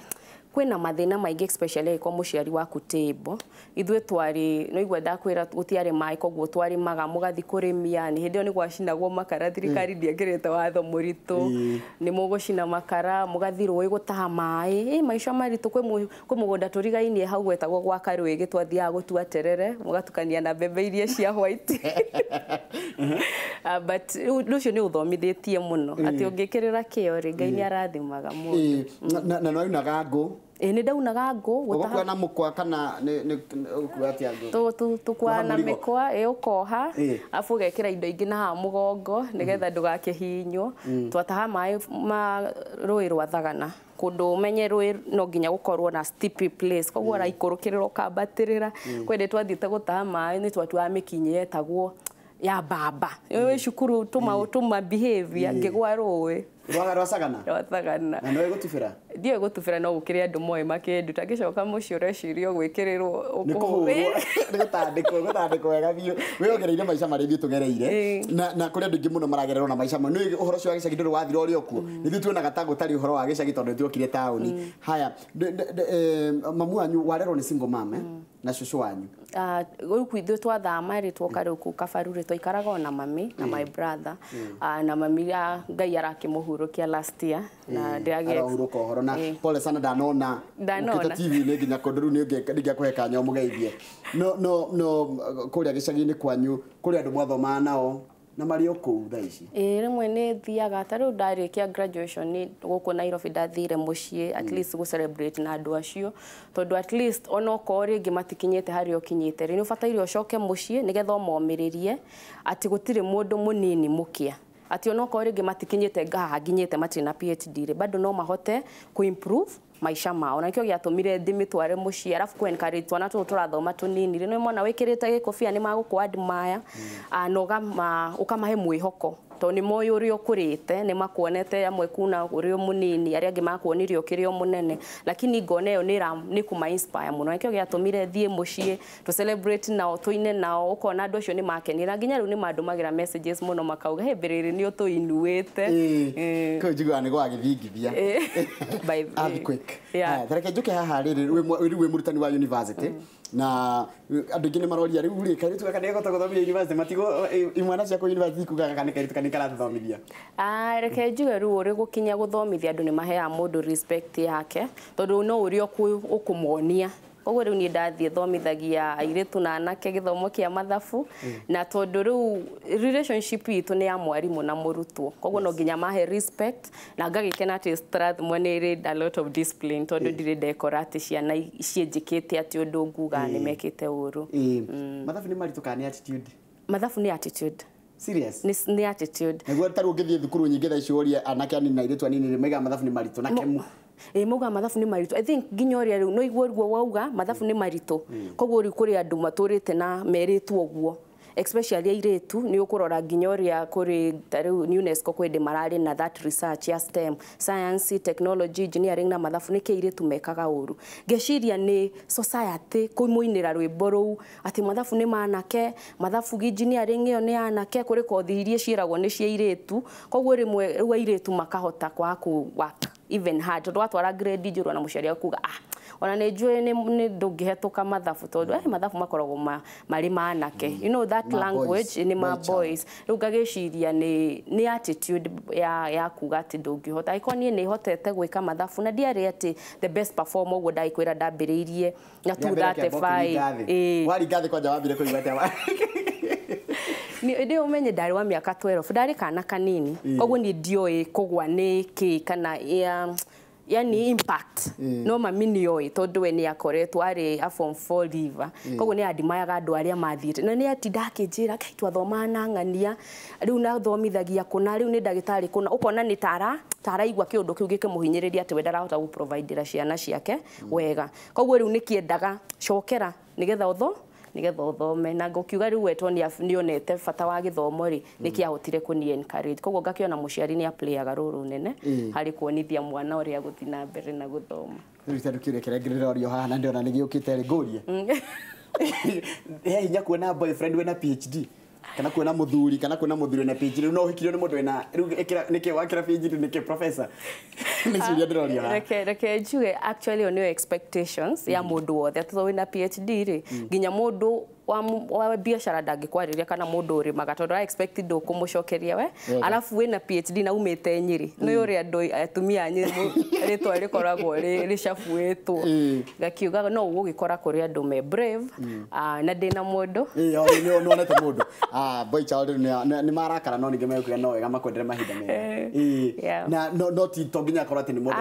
kwĩna mathĩna maingĩ especially kwa mũciari waku table ithuĩ twari no igwe ndakwĩra gũtiarĩ maĩ koguo twarimaga mũgathi kũrĩmia nĩ hĩndĩ ĩyo nĩ gwacinagwo makara thirikari ndiekĩrĩte watho mũritũ nĩ mũgũcina makara mũgathi rũĩ gũtaha maĩ maica maritũ kwĩ mũgũnda tũrigainie hau gwetagwo gwa Karũĩ twathiaga gũtua terere mũgatukania na mbembe iria cia white but rũcio nĩ ũthomithĩtie mũno atĩ ũngĩkĩrĩra kĩo rĩ Ngai nĩ arathimaga mũndũ na no unaga ngũ nĩ ndaunaga ngũ gũtaha na mũkwa kana nĩ ukuatia ngũ tukwana mĩkwa ũkoha afu gekĩra indo ingĩ na ha mũgongo nĩgetha ndũgakĩhinywo twataha maĩ ma rũĩ rwa Thagana kũndũ ũmenye rũĩ no nginya gũkorwo na steep place koguo araikũrũkĩrĩra ũkambatĩrĩra kwende twathiĩte gũtaha maĩ nĩ twatuaga mĩkinyĩ yetagwo ya baba wewe cukuru tuma behavior ngĩgwa rũĩ rwa Thagana na no gũtubĩra ndiye gũtubĩra no gũkĩrĩa andũ moe makĩndu tangĩcoka mũciĩ ũreciria gwĩkĩrĩrwo gũtandĩkwo wega biũ wĩongereire maica marĩa ithuĩ tũgereire na kũrĩ andũ aingĩ mũno maragererwo na maica mamwe nĩ ũhoro ũcio wa gĩcagi ndũrĩ wathira ũrĩ okuo nĩthuĩ tuonaga ta gũtarĩ ũhoro wa gĩcagi tondũ nĩtuokire taũni haya mamu wanyu warerwo nĩ single mom na cucu wanyu gũkũ ithuĩ twathama rĩ twoka rĩu kũu Kabaru rĩ twaikaraga ona mami na my brother na mami Ngai arakĩmũhurũkia last year na ndĩragĩhurũka ũhoro na pole sana ndanona ukita TV-inĩ nginya kũndũ rĩu nĩngĩakũhe kanya ũmũgeithie no kũrĩa gĩcagi-inĩ kwanyu kũrĩ andũ mwathomaga nao na marĩ o kũu thaa ici rĩmwe nĩ thiaga ta rĩu ndarĩkia graduation gũkũ Nairobi ndathire mũciĩ at least gũ celebrate na andũ acio tondũ at least onokorwo rĩngĩ matikinyĩte harĩa ũkinyĩte rĩ nĩ ũbataire ũcoke mũciĩ nĩgetha ũmomĩrĩrie atĩ gũtirĩ mũndũ mũnini mũkĩa atĩ onokorwo rĩngĩ matikinyĩte ngaha nginyĩte matirĩ na PhD rĩ bado no mahote ku improve maisha mao na kĩo gĩatũmire ndĩmĩtware mũciĩ arafu ku encourage twana tũtũ tũrathoma tũnini rĩ nĩ mwana wĩkĩrĩte gĩkobia nĩ magũkũ admire na ũkamahe mwĩhoko tondũ nĩ moĩ ũrĩa ũkũrĩte nĩ makuonete amwe kuna ũrĩa mũnini arĩa angĩ makuonirie ũkĩrĩ o mũnene lakini ngona ĩyo nĩ kuma inspire mũno kĩo gĩatũmire thiĩ mũciĩ to celebrate nao tũine nao ũkona andũ acio nĩ makenira nginya rĩu nĩ mandũmagĩra messages mũno makauga he Mbiriri nĩ ũtũinuĩte kũu njiguaga nĩ gwagĩthingithia tareke njuke haha rĩrĩ wĩ mũrutani wa university na andũ aingĩ nĩ maroria rĩu rĩ kairĩtu gaka nĩgahota gũthomithia university matigo imwana ciakwa university kugaga kana kairĩtu kanĩ karathomithia reke njuge rĩu ũrĩ gũkinya gũthomithia andũ nĩ maheaga mũndũ respect yake tondũ no ũrĩa ũkũmonia koguo riu ni ndathie thomithagia airetu na anake githomo kia mathabu na tondu riu relationship itu ni ya mwarimu na murutwo koguo no nginya mahe respect na ngagikena ati Strathmore ni ri a lot of discipline tondu ndire ndekora ati ciana cienjikite ati undu nguga ni mekite uru mathabu ni marituka ni attitude mathabu ni attitude serious ni attitude niguo taru ngithie thukuru nyingi tha icio anake anini na airetu anini mega mathabu ni maritu na kemu mauga mathabu ni maritu I think nginya uria riu no igwo ruo wauga mathabu ni maritu koguo ri kuri andu maturite na meritwo guo especially airetu ni ukurora nginya uria kuri tariu UNESCO kwende marari na that research ya STEM science technology engineering na mathabu ni keiretu mekaga uru ngeciria ni society kumuinira rwimbo ruu ati mathabu ni manake mathabu engineering yo ni anake kuri kothi iria ciiragwo ni cia airetu koguo rimwe rwa airetu makahota kwa ku work even hard twatwara grade njuru na muciari akuga ona ne njue ni ndungihetoka mathabu tondu mathabu makoragwo mari manake you know that language ni my boys riu ngagiciria ni attitude ya kuga ati ndungihota ikonie ni hotete gwika mathabu na ndiari ati the best performer uguo ndaikwira ndambiriirie na tu that five wari ngathi kwanja wambire kuigwa ati ni umenye ndari wa miaka 12 ndari kana kanini koguo ni ndioi kugwa ni ki kana yani impact no mami nioi tondu we ni akoretwo ari a form 4 liver koguo ni adimayaga andu aria mathite na ni ati ndakinjira kai twathoma na ng'ania riu na thomithagia kuna riu ni ndagitari kuna ukona ni taraigwa kiundu kiu gikimuhinyiriria ati we ndarahota gu provide ciana ciake wega koguo riu nikiendaga cokera nigetha uthome na ngokiuga riu wetwo ni onete bata wa githomo ri nikiahotire kuni encourage koguo ngakiona muciari ni aplayaga ruru nene hari kuonithia mwana uria guthina mbere na guthoma riu tandu kirekera ngirirorio haha na ndiona nigiukite ri ngurie hinya kuona boyfriend we na PhD kana kuona muthuri na PhD no hikirio ni mundu ena riu niki wakira PhD niki professor niciuria ndirorio haha reke njuge actually on your expectations ya mundu wothe to wina PhD ri nginya mundu wa biashara ndangĩkwariria kana mundu uri magatondu I expected do kumucokeria we alafu wina PhD na umite Nyeri no yori andu atumia Nyeri ritwa rikoragwo ri cafuitwo ngakiuga no ugikora kuri andu me brave na ndina mundu ni onete mundu boy child ni marakara no ninge mekuya no wega makwendere mahinda mega na no ti tonginya korwo ati ni mundu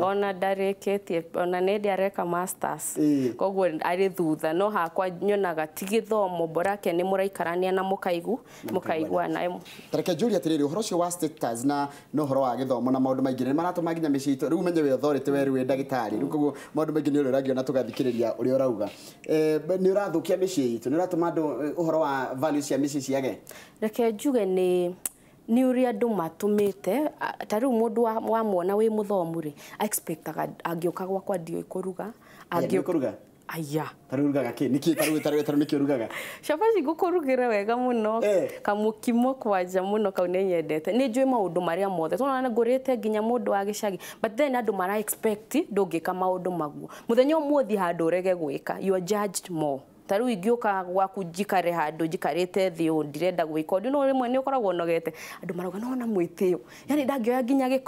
ona ndarĩkĩtie ona nĩ areka masters koguo ari thutha no hakwa nyonaga tigithomo borake ni muraikarania na mukaiguana tareke Julia tiriri uhoro cio wa status na no horo wa githomo na maundu maingi ni maratuma nginya micito riu menye we authority we riu ndagitari riu koguo maundu maingi ni uragio na tugathikiriria uri urauga ni urathukia micito ni uratuma andu uhoro wa values cia micii ciage reke njuge ni uri andu matumite tariu mundu wa muona wi muthomu ri expectaga angioka gwakwa ndio kuruga angiokuruga aya tarugaga ki niki taru niki urugaga shabashi gukurugira wega muno kamukimo kwaja muno kaune nyendete ni njui maundu maria mothe tona ngurite nginya mundu wa gicagi but then andu mara expect ndungika maundu maguo muthenya umuthi handu urege gwika you are judged more taru ingioka gwaku njikare handu njikarite thio ndirenda gwika undu no rimwe ni ukoragwo nogete andu marauga no na mwitio yani ndangioya nginya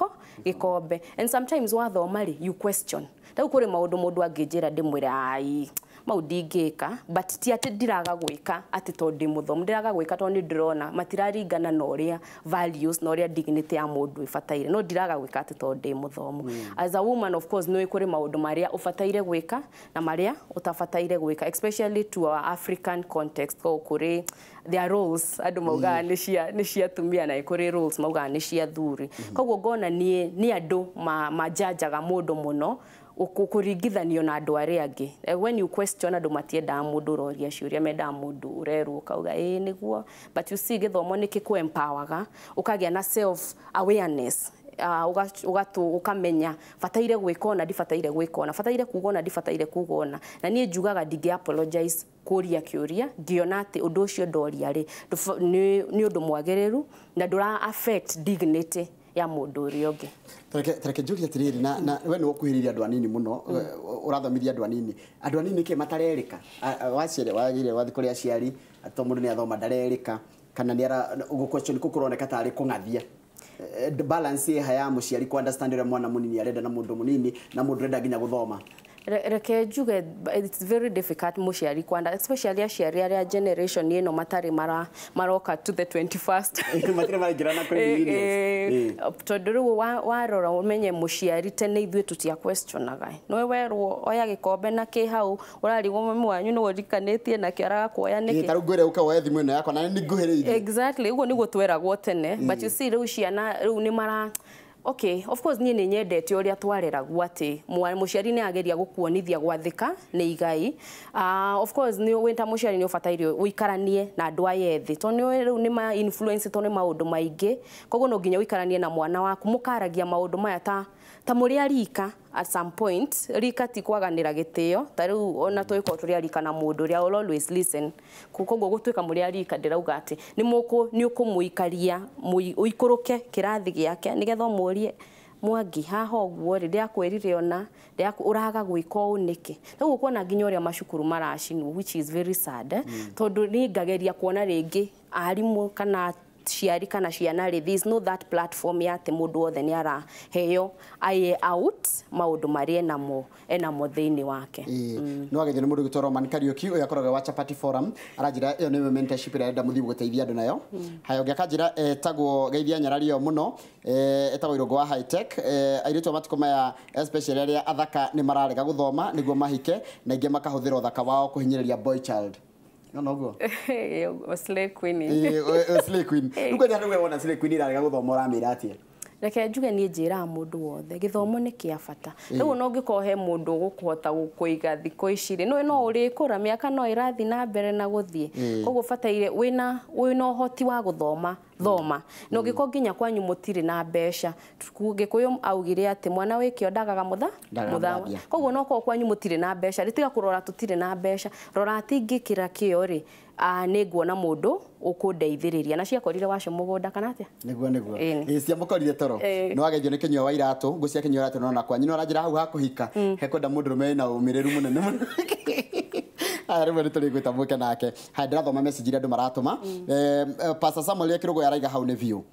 gikombe and sometimes wathoma ri you question tau kuri maundu mundu angijira ndimwira ai maudingika but ti ati ndiraga gwika ati to ndi muthomu ndiraga gwika to ni ndirona matiraringana na uria values na uria dignity ya mundu ifataire no ndiraga gwika ati to ndi muthomu as a woman of course no kuri maundu maria ufataire gwika na maria utafataire gwika especially to our African context ko kuri their roles andu mauga ni cia tumia na kuri roles mauga ni cia thuri koguo ngona ni andu majajaga mundu muno ukuringithanio na andu aria angi when you question andu matienda mundu roria ciuria menda mundu urerwo kauga niguo but you see githomo nikiku empowerga ukagia na self awareness ukamenya fataire gwikona ndifataire gwikona fataire kugona ndifataire kugona na nie njugaga ndingi apologize kuria kiuria ngiona ati undu ucio ndoria ri ni undu mwagiriru na ndura affect dignity ya mundu uria ungi tareke Julia tiriri na we no kuhiriria andu anini muno urathomithia andu anini ke matarerika wacire wagire wathi kuri aciari ato mundu ni athoma ndarerika kana ni ara ugu question kukuroneka tari kungathia balance haya muciari ku understand ira mwana munini arenda na mundu munini na mundu renda nginya guthoma Reke njuge it's very difficult muciari kwanda especially aciari aria generation ino matari maroka to the 21st matire marigirana kwa millennials tondu riu warora umenye muciari tene ithuĩ tutia questionaga no werwo oya gikombe na ki hau urarigwo mami wanyu no urikanĩtie na kiaraga kuoya niki taru ngwire ukawoya thimu ino yakwa na ni nguhĩrĩirie exactly uguo niguo tweragwo tene but you see riu ciana riu ni mara okay, of course nie ni nyendete uria twareragwo ati muciari ni ageria gukuonithia gwathika ni igai of course ni wenta muciari ni ubataire uikaranie na andu ayethi to ni riu ni ma influence to ni maundu maingi koguo no nginya uikaranie na mwana waku mukaragia maundu maya ta muri arika at some point rika ti kwaganira gitio ta riu ona twiko turi arika na mundu ria always listen koguo gutwika muri arika ndirauga ati ni ukumuikaria uikuruke kirathi giake nigetha murie Mwangi haha uguo ri ndiakwirire ona uraga gwika uu niki riu kuona nginya uria macukuru maracinu which is very sad tondu ni ngageria kuona ringi arimu kana ciari kana ciana ri there is no that platform ya te mundu othe ni ara heyo aye out maundu mari enamo thiini wake no ageje ni mundu gitoro man karaoke uya koroga wa chapati forum arajira iyo ni mentorship ira muthi guteithia andu nayo hayo ngakajira tagwo geithia nyarario muno etagwo irogo wa high tech airitwa matukoma ya especially aria athaka ni mararega guthoma niguo mahike na inge makahuthira uthaka wao kuhinyiriria boy child no go slay queen slay queen uko ndio wewe wona slay queen iraga guthoma uramira atia reke njuge ni njira mundu wothe githomo ni kia bata riu no ngikohe mundu gukuhota gukuiga thiko iciri no uri kura miaka no irathi na mbere na guthie koguo bataire wina uhoti wa guthoma thoma no ngiko nginya kwanyu mutiri na mbeca ngikuyu augire ati mwana wiki ondagaga mutha koguo no ko kwanyu mutiri na mbeca ritiga kurora tutiri na mbeca rora ati ngikira kio ri ni nguona mundu ukundeithiriria na ciakorire wacio mugunda kana atia niguo cia mukorire toro no agejo ni kinywa wa iratu ngucia kinywa iratu no na kwanyu no rajira hau hakuhika hekwenda mundu rume na umireru munene ari mwe tuli gwita muke nake ha ndirathoma message ira andu maratuma Pastor Samuel Ekirugo yaraiga hau ne view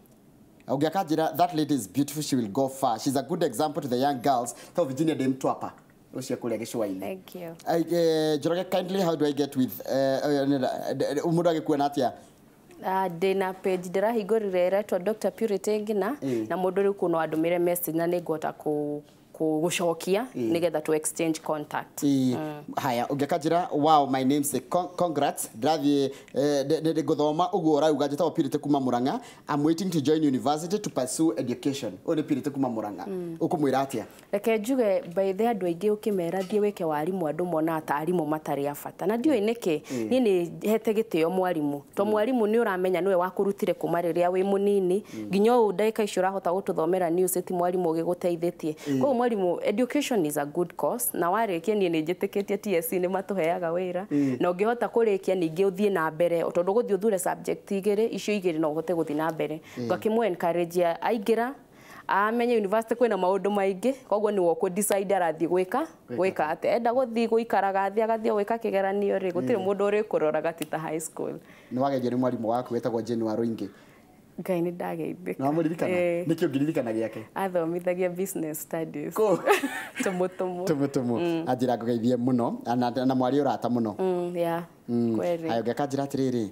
ugiakajira that lady is beautiful, she will go far, she's a good example to the young girls to Virginia dem twapa ucia kuria gicwaini. Thank you. Joroge, kindly how do I get with umudu agikuona atia dina page ndirahingurire iretwa Dr. Purity Ngina na mundu riu kuno andumire message na ningota gucokia nigetha to exchange contact. Haya ungekajira wow my name is congrats drathi de guthoma uguo rauga njeta Purity kuma Muranga. I'm waiting to join university to pursue education. Uri Purity kuma Muranga ukumwira atia reke njuge by the andu aingi ukimera thie weke warimu andu mona ata arimu matari afata na ndio ineke ni hete gitio mwarimu to mwarimu ni uramenya niwe wakurutire kuma riria wi munini nginya ndeka icio rahota gututhomera news eti mwarimu ugiguteithitie kwa mwarimu education is a good course na warekia ni njitikitie TSC ni matuheaga wira na ungihota kurikia ningi uthie na mbere tondu guthie uthure subject igiri icio igiri no uhote guthie na mbere ngakimwe encourage aingira amenye university kwina maundu maingi koguo ni wo ku decide arathi gwika ate enda guthi guikaraga athi agathie gwika kigeranio ri gutire mundu uri kurora gatita high school ni wageje ni mwarimu waku wetagwo January Ingi Ngai ni ndageithika no muririkana nikio ngiririkana giake athomithagia business studies tumutumu ajira kugeithie muno na mwari urata muno yeah kweri ayo gakajira atiriri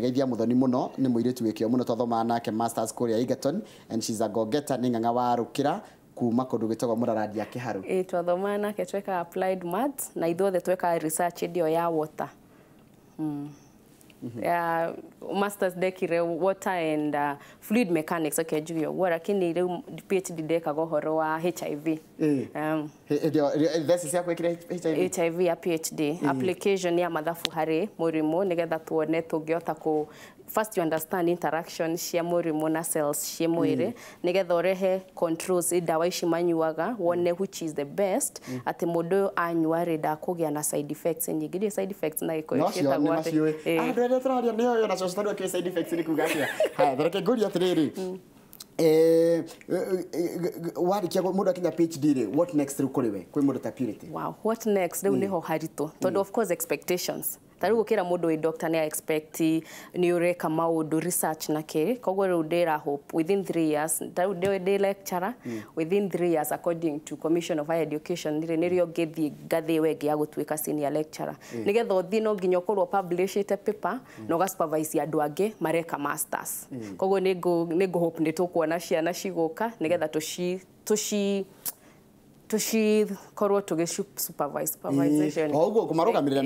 geithia muthoni muno ni muiritu wikio muno tothoma nake masters Korea Egerton and she's a go-getter ni nganga warukira kuma kundu gitagwa Muraradia Kiharu twathoma nake tweka applied maths na ithuothe tweka research ndio ya water masters dekire water and fluid mechanics akejugio gwa lakini reu PhD deka gohoro wa HIV this is yakwekire HIV ya PhD application ya mathafu hari murimu nigetha tuone tungiota ku first you understand interaction cia murimu na cells cia mwiri nigetha urehe controls dawa ici manyuaga wone which is the best ati mundu anyua rida kugia na side effects nyingi side effects na iko yeta gwate ndwende turaria ni yo na costari kwa side effects ni kugatia ha thoreke nguri atiriri warikia mundu akinya PhD ri what next rukuriwe kwi mundu ta Purity wow what next reu niho harito tondu of course expectations ta rĩu gũkĩra mũndũ wĩ doctor nĩ expect nĩ ũreka maũndũ research na kĩ koguo rĩu ndĩra hope within 3 years ta rĩu ndĩ lecturer within 3 years according to Commission of Higher Education nĩrĩo ngĩthiĩ ngathĩ wengi ya gũtuĩka senior lecturer nĩgetha ũthiĩ no nginya ũkorwo publishĩte paper na ũgasupervise andũ angĩ mareka masters koguo nĩ hope nĩ tũkuona ciana cigũka nĩgetha korwo supervision oguo kumarugamirira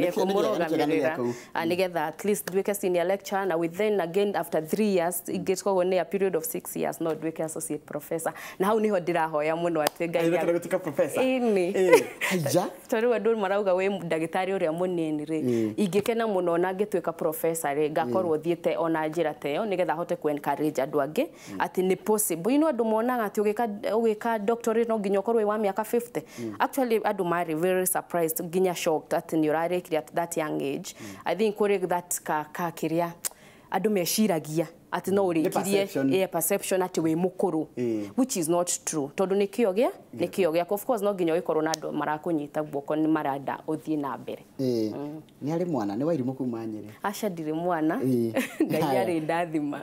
nigetha at least duike senior lecturer na within again after 3 years ingĩkorwo nĩ a period of 6 years no duike associate professor na hau niho ndirahoya muno atĩ Ngai gutuika professor haija tondũ andũ marauga wĩ ndagĩtarĩ ũrĩa mũnini rĩ ingĩkena muno na ngĩtuĩka professor rĩ ngakorwo thiĩte ona njĩra teyo nigetha hote ku encourage andũ angĩ atĩ nĩ possible andũ monaga atĩ ũgĩka doctorate no nginya ũkorwo wa mĩaka 50 actually andũ mari very surprised nginya shocked atĩ nĩ ũrarĩkirie at that young age I think kũrĩ that ka kĩrĩa andũ meciragia ati no urikirie perception ati we mukuru which is not true tondu ni kiogia of course no nginya wikorwo na andu marakunyita guoko ni maranda uthie na mbere ni ari mwana ni wairimu kuma Nyeri aca ndire mwana ngai ari ndathima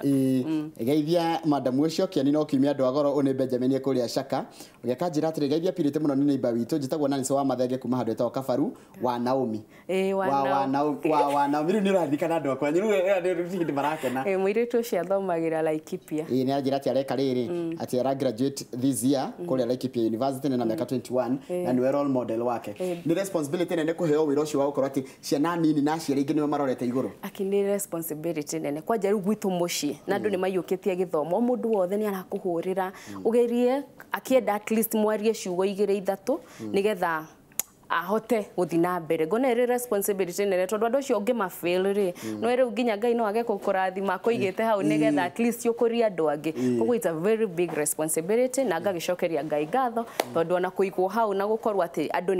geithia madam ucio kiani no kimia andu agoro uni Benjamin ekuria Shaka ugekanjira atire geithia pirite muno ni neighbor witu njitagwo nani so wa mathenge kuma handu etagwo Kabaru wa Naomi wa Naomi ni urathikana andu akwa nyiru ndi marakena muiritu cia thomagira Laikipia ni anjira ati areka riri ati ara graduate this year kule Laikipia University na miaka 21 na ni role model wake ni responsibility nene kuheo wira ucio wa gukorwo ati ciana nini na ciana ingi niwe marorete iguru akini responsibility nene kwa jaru gwitu muci na andu ni mayukitie githomo mundu wothe ni arakuhurira ugerie akienda at least mwarie ciugo igire ithatu nigetha ahote guthina mbere ngone ri responsibility nene tondu andu cio ngi mafail ri no ri nginya Ngai no age kukurathima koigite hau nigetha at least yukuria andu angi koguo it's a very big responsibility na ngagicokeria Ngai ngatho tondu ona kuigwo hau na gukorwo ati andu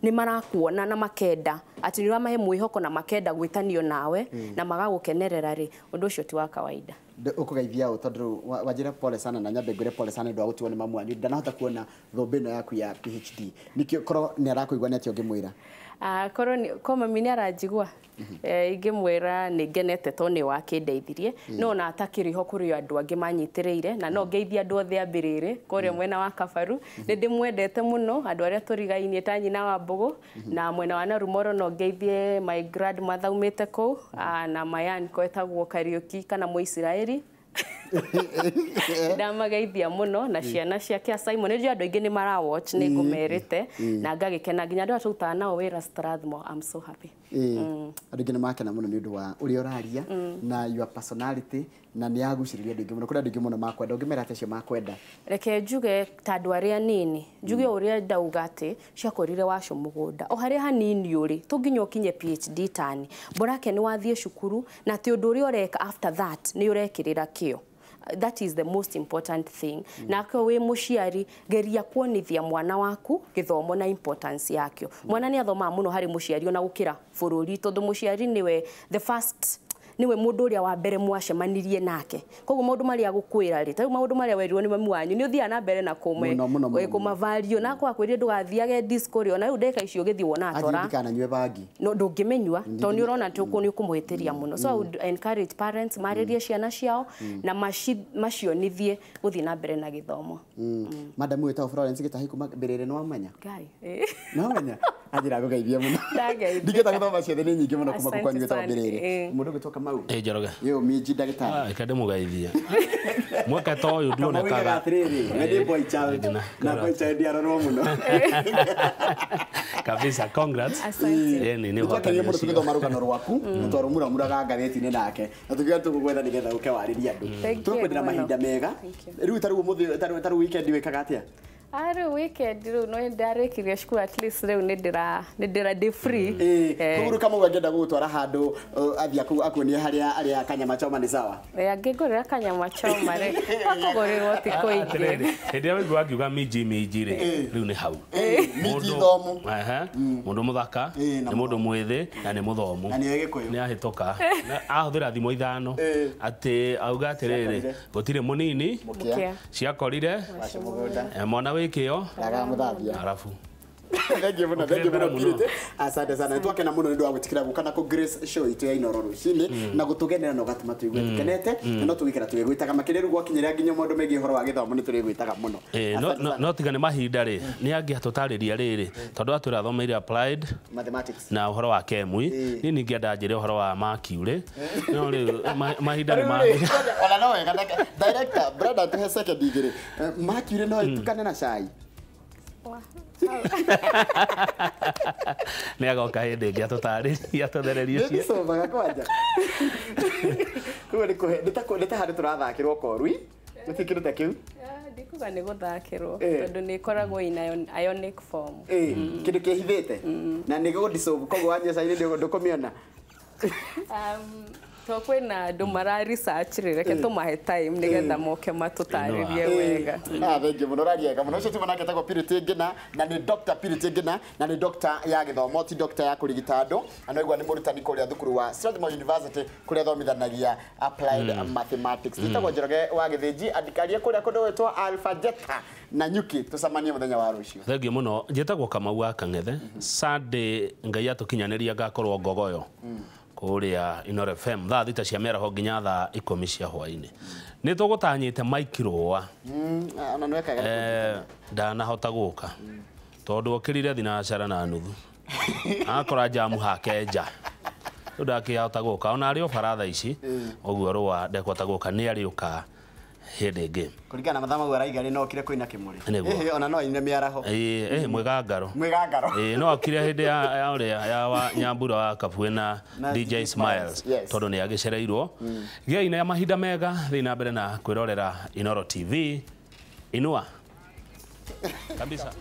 ni marakuona na makenda ati ni wamahe mwihoko na makenda gwitanio nawe na magagukenerera ri undu ucio ti wa kawaida ukugeithia tondu wajira pole sana na nyambe ngure pole sana ndu agutiwa ni mamu anyu ndanahota kuona thombe yaku ya PhD nikio koro ni arakuigwa ni atio ngimwira koro koma mini aranjigwa ingimwira ni ngenete to ni wakindeithirie no na atakiriho kuri andu angi manyitireire na no ngeithia andu othe ambirire kore mwena wa Kabaru ni ndimwendete muno andu aria turigainie ta nyina wa Mbugu na mwena wa Narumoro no ngeithie my grandmother umite ko na mayan ko etagwo Kariuki kana Muisiraeli ndamageithia muno na ciana ciake Simon ndio andu ingi ni mara watch ni ngumerite na ngagikena nginya ndio atuta nao wira Strathmore I'm so happy andu ingi ni makena muno ni undu wa uri oraria na your personality na ni aguciriria andu ingi muno kuri andu ingi muno makwenda ngimera atecio makwenda reke njuge tandu aria nini njuge uria ndauga ati ciakorire wacu mugunda o haria hanini uri tunginya ukinye PhD tani borake ni wathie cukuru na ti undu uri ureka after that ni urekirira kio that is the most important thing na kwa we muciari geria kuonithia mwana waku githomo na importance yakio mwana ni athoma muno hari muciari ona gukira bururi tondu muciari niwe the first niwe mundu uria wa mbere mwacemanirie nake koguo maundu maria gukwira ri ta maundu maria werirwo ni mamu wanyu ni uthia na mbere na kumavario na kwa kwiri ndugathiage disco ri ona riu ndeka icio githi wona atora kana nywe bangi no ndungimenywa to ni urona tuku ni ukumuhitiria muno so I would encourage parents maririe ciana ciao na macionithie guthi na mbere na githomo madam wetao Florence gitahi kuma mbirire no amanya Ngai no amanya ajira gugeithia muno ndigeta guthoma ciothe ni nyingi muno kuma kwanyu wetao mbirire mundu gitoka mau Njoroge yo miji ndagitari kade mugeithia mwaka to uyu nduonekaga ndi boy child na boy child aroro muno kabisa congrats ni hotel muno tugithoma rugano rwaku twarumura muraga ngatheti-ini nake na tugiga tugugwetha nigetha uke wariria andu tukwendera mahinda mega riu taru muthi taru weekend wikaga atia Aru weekend no ndarekirie cukuru at least reu ni ndira day free kuguru kama ungenda gutwara handu athia akuonia haria kanyama choma ni sawa ngigurira kanyama choma re akugurira ti koingi ndia wigwa akiuga miji ri riu ni hau miji thomu mundu muthaka ni mundu mwithi na ni muthomu ni ahitoka ahuthira thimo ithano ati auga atiriri gutire munini ciakorire mwana wikio ndaga muthathia arafu Thank you muno Purity. Asante sana. Twakena muno ndio wagutikira gukana ko Grace show itu ya Inooro Ruciini na gutugenera no gatuma tuigwe tukenete no tugikira twigwitaga makireru gwakinyira nginya mundu megi horo wa githomo ni turigwitaga muno. No tigane mahinda ri ni angi hatutariria riri tondu atwira thomeire applied mathematics na uhoro wa kemwi ni ningi ndajire uhoro wa makiure no ri mahinda ni ma ona no wega director brother tuhe second degree makiure no itukane na cai nä agoka hä ndä ngä atåtarä atåthererio cie somaga kwanja nä ta handå tå rathakä rwo korui gå tikä rå te kä u ndikuga nä gå thakä rwo tondå nä koragwo ionic form kä ndå kä hithä te na nä gå disolve koguo wanjecainä ndå kå mä ona to kwina andu mara research reke tumahe time nigetha moke matutaririe wega thank you muno rariega muno cio timana ketagwo Purity Ngina na ni Dr. Purity Ngina na ni doctor ya githomo ti doctor ya kurigita andu anoigwa ni murutani kuria thukuru wa Strathmore University kuria thomithanagia applied mathematics titagwo Njoroge wa Githinji andikaria kuria kundu wetwa Alpha Jeta na nyuki tucemanie muthenya wa rucio thank you muno njitagwo Kamau wa Kang'ethe Sunday ngai atukinyaniria ngakorwo ngogoyo kuria Inooro FM thaa thita cia meraho nginya thaa 10 cia hwaini ni tugutanyite maikirwa ona nwekaga ndanahota guka tondu okirire thinacara na nuthu akora jamu hakenja ndakihota guka ona ari obaratha ici oguo rwa ndekota guka ni ari uka hindi ngi kurigana mathama gwa raigari no kire koina kimuri ona no ine miaraho mwigangaro no akire hindi ya uria ya wa Nyambura wa Kabue na DJ Smiles tondu ni agicereirwo giaine ya mahinda mega thina mbere na kwirorera Inooro TV inua kabisa.